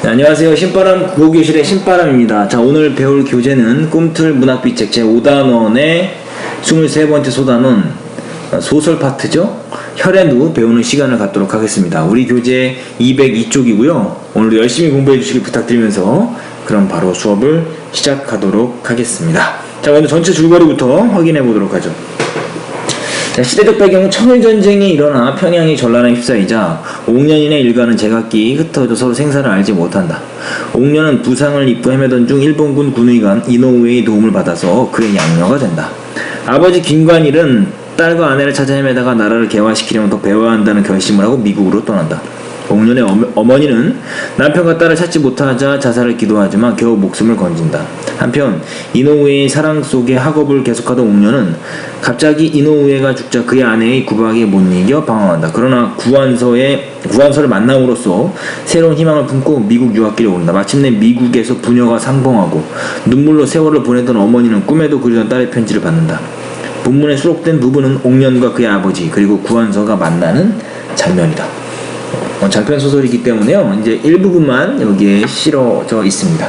자, 안녕하세요. 신바람 국어교실의 신바람입니다. 자, 오늘 배울 교재는 꿈틀 문학비책 제5단원의 23번째 소단원 소설 파트죠. 혈앤우 배우는 시간을 갖도록 하겠습니다. 우리 교재 202쪽이고요. 오늘도 열심히 공부해 주시길 부탁드리면서 그럼 바로 수업을 시작하도록 하겠습니다. 자, 먼저 전체 줄거리부터 확인해 보도록 하죠. 자, 시대적 배경은 청일전쟁이 일어나 평양이 전란에 휩싸이자 옥년인의 일가는 제각기 흩어져 서로 생사를 알지 못한다. 옥년은 부상을 입고 헤매던 중 일본군 군의관 이노우에의 도움을 받아서 그의 양녀가 된다. 아버지 김관일은 딸과 아내를 찾아 헤매다가 나라를 개화시키려면 더 배워야 한다는 결심을 하고 미국으로 떠난다. 옥년의 어머니는 남편과 딸을 찾지 못하자 자살을 기도하지만 겨우 목숨을 건진다. 한편 이노우에의 사랑 속에 학업을 계속하던 옥년은 갑자기 이노우에가 죽자 그의 아내의 구박에 못 이겨 방황한다. 그러나 구한서를 만남으로써 새로운 희망을 품고 미국 유학길에 오른다. 마침내 미국에서 부녀가 상봉하고 눈물로 세월을 보내던 어머니는 꿈에도 그리던 딸의 편지를 받는다. 본문에 수록된 부분은 옥년과 그의 아버지 그리고 구한서가 만나는 장면이다. 장편 소설이기 때문에요. 이제 일부분만 여기에 실어져 있습니다.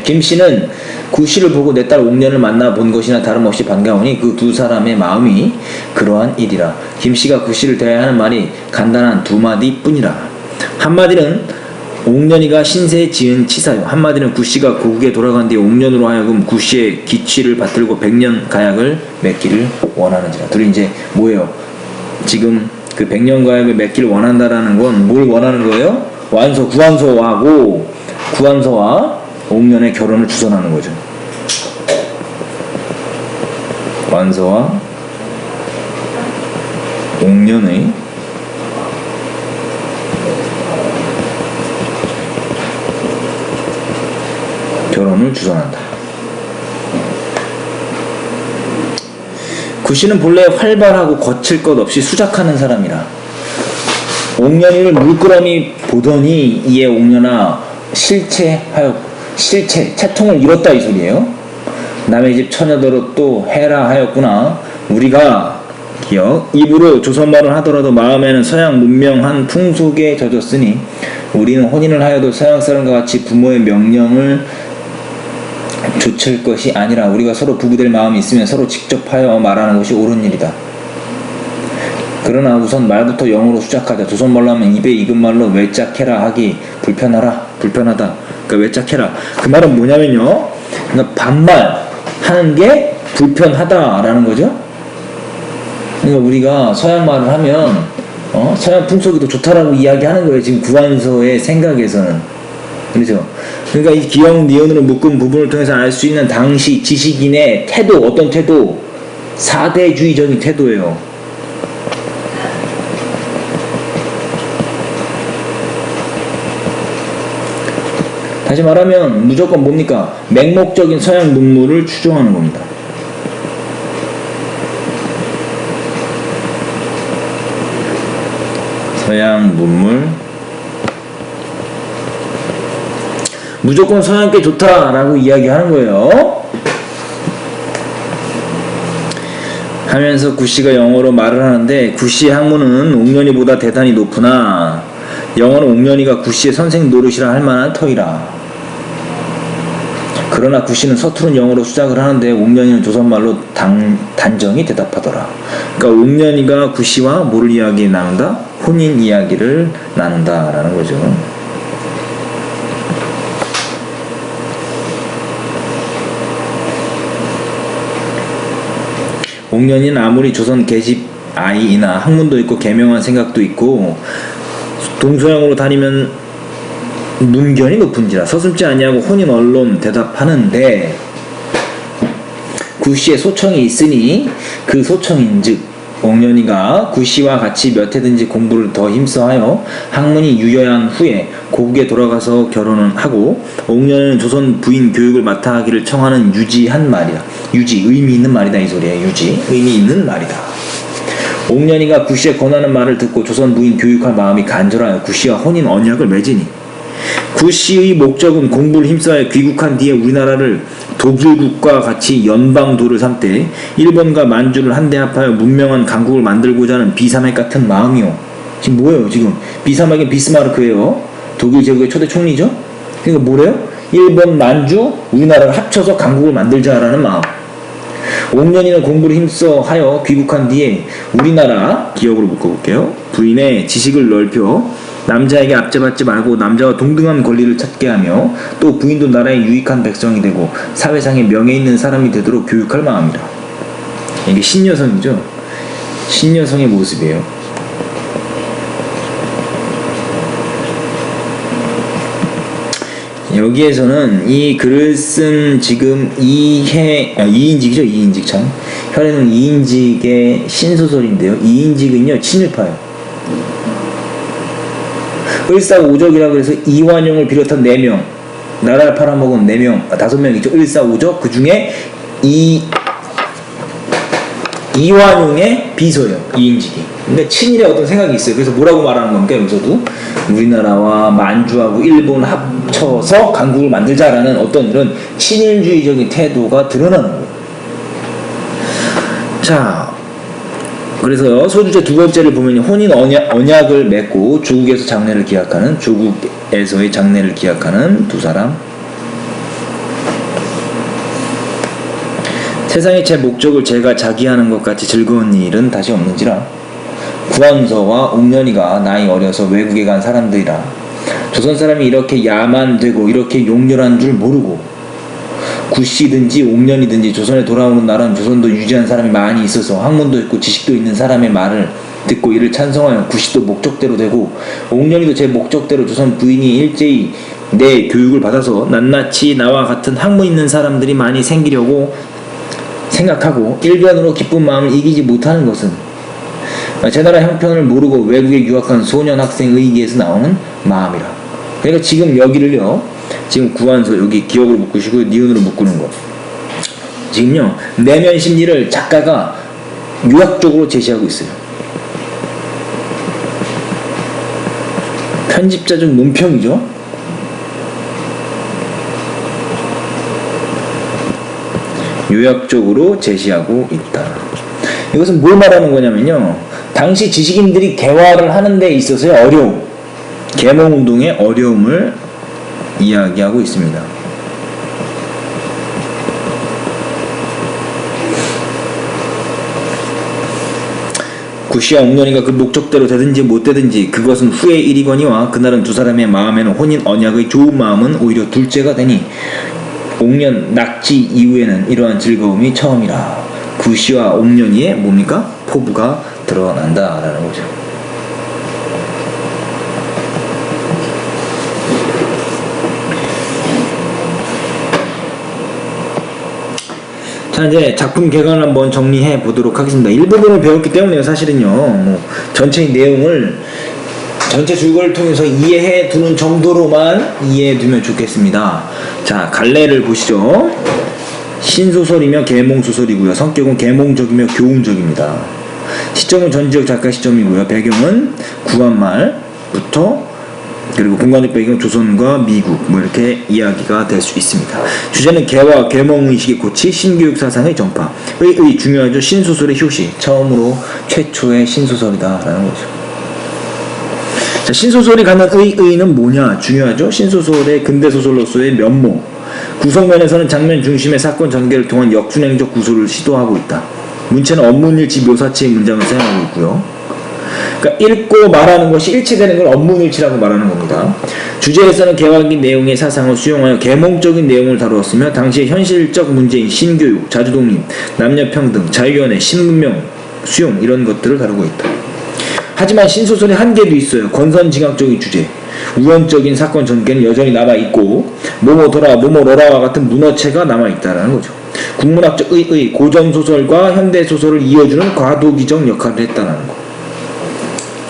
김씨는 구씨를 보고 내 딸 옥년을 만나 본 것이나 다름없이 반가우니 그 두 사람의 마음이 그러한 일이라. 김씨가 구씨를 대해야 하는 말이 간단한 두 마디 뿐이라. 한마디는 옥년이가 신세에 지은 치사요. 한마디는 구씨가 고국에 돌아간 뒤에 옥년으로 하여금 구씨의 기취를 받들고 100년 가약을 맺기를 원하는지라. 둘이 이제 뭐예요? 지금 그 100년 가약을 맺기를 원한다라는 건 뭘 원하는 거예요? 구한서와 옥년의 결혼을 주선하는 거죠. 구한서와 옥년의 결혼을 주선한다. 구씨는 본래 활발하고 거칠 것 없이 수작하는 사람이라 옥년이를 물끄러미 보더니 이에 옥년아 채통을 잃었다 이 소리예요. 남의 집 처녀더러 또 해라 하였구나. 우리가 입으로 조선말을 하더라도 마음에는 서양 문명한 풍속에 젖었으니 우리는 혼인을 하여도 서양 사람과 같이 부모의 명령을 조칠 것이 아니라 우리가 서로 부부될 마음이 있으면 서로 직접 하여 말하는 것이 옳은 일이다. 그러나 우선 말부터 영어로 수작하자. 조선말로 하면 입에 익은 말로 외짝해라 하기 불편하다. 그러니까 외짝해라. 그 말은 뭐냐면요. 그러니까 반말 하는 게 불편하다라는 거죠. 그러니까 우리가 서양 말을 하면 서양 풍속이 더 좋다라고 이야기하는 거예요. 지금 구한서의 생각에서는. 그렇죠. 그러니까 이 기역 니은으로 묶은 부분을 통해서 알 수 있는 당시 지식인의 태도, 어떤 태도? 사대주의적인 태도예요. 다시 말하면 무조건 뭡니까? 맹목적인 서양 문물을 추종하는 겁니다. 서양 문물 무조건 서양께 좋다라고 이야기하는 거예요. 하면서 구씨가 영어로 말을 하는데 구씨의 학문은 옥년이보다 대단히 높으나 영어는 옥년이가 구씨의 선생 노릇이라 할 만한 터이라. 그러나 구씨는 서투른 영어로 수작을 하는데 옥년이는 조선말로 단정히 대답하더라. 그러니까 옥년이가 구씨와 뭐를 이야기 나눈다? 혼인 이야기를 나눈다라는 거죠. 옥년이는 아무리 조선 계집 아이이나 학문도 있고 계명한 생각도 있고 동서양으로 다니면 문견이 높은지라 서슴지 아니하고 혼인 언론 대답하는데 구씨의 소청이 있으니 그 소청인즉 옥년이가 구씨와 같이 몇 해든지 공부를 더 힘써하여 학문이 유효한 후에 고국에 돌아가서 결혼을 하고 옥년이는 조선 부인 교육을 맡아 하기를 청하는 유지한 말이다. 유지, 의미 있는 말이다 이 소리예요. 유지, 의미 있는 말이다. 옥년이가 구씨의 권하는 말을 듣고 조선 부인 교육할 마음이 간절하여 구씨와 혼인 언약을 맺으니 구씨의 목적은 공부를 힘써야 귀국한 뒤에 우리나라를 독일국과 같이 연방도를 삼되 일본과 만주를 한데 합하여 문명한 강국을 만들고자 하는 비사맥 같은 마음이요. 지금 뭐예요? 지금 비사맥은 비스마르크예요. 독일 제국의 초대 총리죠. 그러니까 뭐래요? 일본, 만주, 우리나라를 합쳐서 강국을 만들자라는 마음. 5년이나 공부를 힘써하여 귀국한 뒤에 우리나라 기억으로 묶어볼게요. 부인의 지식을 넓혀 남자에게 압제받지 말고 남자와 동등한 권리를 찾게 하며 또 부인도 나라의 유익한 백성이 되고 사회상에 명예 있는 사람이 되도록 교육할 마음이라. 이게 신여성이죠. 신여성의 모습이에요. 여기에서는 이 글을 쓴 지금 이인직이죠. 이인직 참. 혈에는 이인직의 신소설인데요. 이인직은요 친일파예요. 을사오적이라고 해서 이완용을 비롯한 4명, 나라를 팔아먹은 4명, 5명이죠. 을사오적. 그 중에 이완용의 비서예요. 이인직이. 근데 친일의 어떤 생각이 있어요. 그래서 뭐라고 말하는 겁니까? 여기서도 우리나라와 만주하고 일본 합쳐서 강국을 만들자라는 어떤 이런 친일주의적인 태도가 드러나는 거예요. 자, 그래서 소주제 2번째를 보면 혼인 언약을 맺고 조국에서의 장래를 기약하는 두 사람. 세상에 제 목적을 제가 자기하는 것 같이 즐거운 일은 다시 없는지라. 구한서와 옥년이가 나이 어려서 외국에 간 사람들이라. 조선 사람이 이렇게 야만되고 이렇게 용렬한 줄 모르고 구씨든지 옥년이든지 조선에 돌아오는 날은 조선도 유지한 사람이 많이 있어서 학문도 있고 지식도 있는 사람의 말을 듣고 이를 찬성하여 구씨도 목적대로 되고 옥년이도 제 목적대로 조선 부인이 일제히 내 교육을 받아서 낱낱이 나와 같은 학문 있는 사람들이 많이 생기려고 생각하고 일변으로 기쁜 마음을 이기지 못하는 것은 제 나라 형편을 모르고 외국에 유학한 소년 학생 의기에서 나오는 마음이라. 그러니까 지금 여기를요, 지금 구한서 여기 기억으로 묶으시고 니은으로 묶는 거. 지금요 내면 심리를 작가가 유학적으로 제시하고 있어요. 편집자적 논평이죠. 요약적으로 제시하고 있다. 이것은 뭘 말하는 거냐면요, 당시 지식인들이 개화를 하는 데 있어서의 어려움, 계몽운동의 어려움을 이야기하고 있습니다. 구씨와 옥년이가 그 목적대로 되든지 못 되든지 그것은 후의 일이거니와 그날은 두 사람의 마음에는 혼인 언약의 좋은 마음은 오히려 둘째가 되니 옥년 낙지 이후에는 이러한 즐거움이 처음이라. 구씨와 옥년이의 뭡니까? 포부가 드러난다라는 거죠. 자, 이제 작품 개관을 한번 정리해 보도록 하겠습니다. 일부분을 배웠기 때문에요. 사실은요, 전체 내용을 전체 줄거리를 통해서 이해해 두는 정도로만 이해해 두면 좋겠습니다. 자, 갈래를 보시죠. 신소설이며 계몽소설이고요. 성격은 계몽적이며 교훈적입니다. 시점은 전지적 작가 시점이고요. 배경은 구한말부터 그리고 공간적 배경은 조선과 미국 이렇게 이야기가 될 수 있습니다. 주제는 개와 계몽의식의 고치, 신교육 사상의 전파. 중요하죠. 신소설의 효시. 처음으로 최초의 신소설이다라는 거죠. 자, 신소설이 갖는 의의는 뭐냐? 중요하죠. 신소설의 근대소설로서의 면모. 구성면에서는 장면 중심의 사건 전개를 통한 역순행적 구조를 시도하고 있다. 문체는 업문일치 묘사체의 문장을 사용하고 있고요. 그러니까 읽고 말하는 것이 일치되는 걸 업문일치라고 말하는 겁니다. 주제에서는 개화적인 내용의 사상을 수용하여 계몽적인 내용을 다루었으며 당시의 현실적 문제인 신교육, 자주독립, 남녀평등, 자유연애, 신문명, 수용 이런 것들을 다루고 있다. 하지만 신소설의 한계도 있어요. 권선징악적인 주제, 우연적인 사건 전개는 여전히 남아있고 뭐뭐더라 뭐뭐러라와 같은 문어체가 남아있다라는 거죠. 국문학적 의의, 고전소설과 현대소설을 이어주는 과도기적 역할을 했다는 거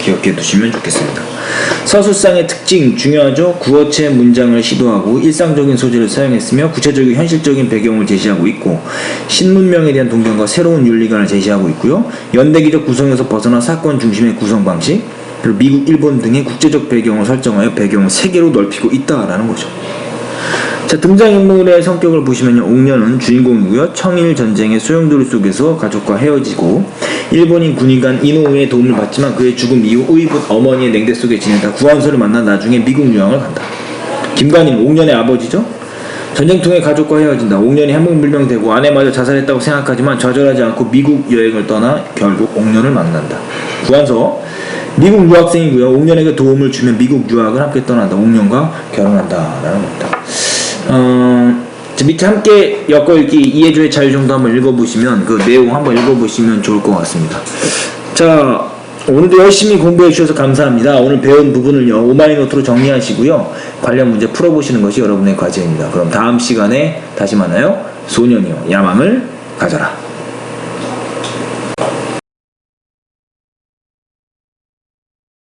기억해 두시면 좋겠습니다. 서술상의 특징 중요하죠. 구어체 문장을 시도하고 일상적인 소재를 사용했으며 구체적이고 현실적인 배경을 제시하고 있고 신문명에 대한 동경과 새로운 윤리관을 제시하고 있고요. 연대기적 구성에서 벗어나 사건 중심의 구성 방식, 그리고 미국, 일본 등의 국제적 배경을 설정하여 배경을 세계로 넓히고 있다라는 거죠. 자, 등장인물의 성격을 보시면요. 옥녀는 주인공이고요. 청일 전쟁의 소용돌이 속에서 가족과 헤어지고 일본인 군의관 이노우의 도움을 받지만 그의 죽음 이후 의붓 어머니의 냉대 속에 지내다 구한소를 만나 나중에 미국 유학을 간다. 김관인, 옥년의 아버지죠. 전쟁통에 가족과 헤어진다. 옥년이 행복불명되고 아내마저 자살했다고 생각하지만 좌절하지 않고 미국 여행을 떠나 결국 옥년을 만난다. 구한소, 미국 유학생이고요. 옥년에게 도움을 주면 미국 유학을 함께 떠난다. 옥년과 결혼한다 라는 겁니다. 밑에 함께 엮어읽기 이해조의 자유 정도 한번 읽어보시면 그 내용 한번 읽어보시면 좋을 것 같습니다. 자, 오늘도 열심히 공부해 주셔서 감사합니다. 오늘 배운 부분을요 오마이노트로 정리하시고요 관련 문제 풀어보시는 것이 여러분의 과제입니다. 그럼 다음 시간에 다시 만나요. 소년이여 야망을 가져라.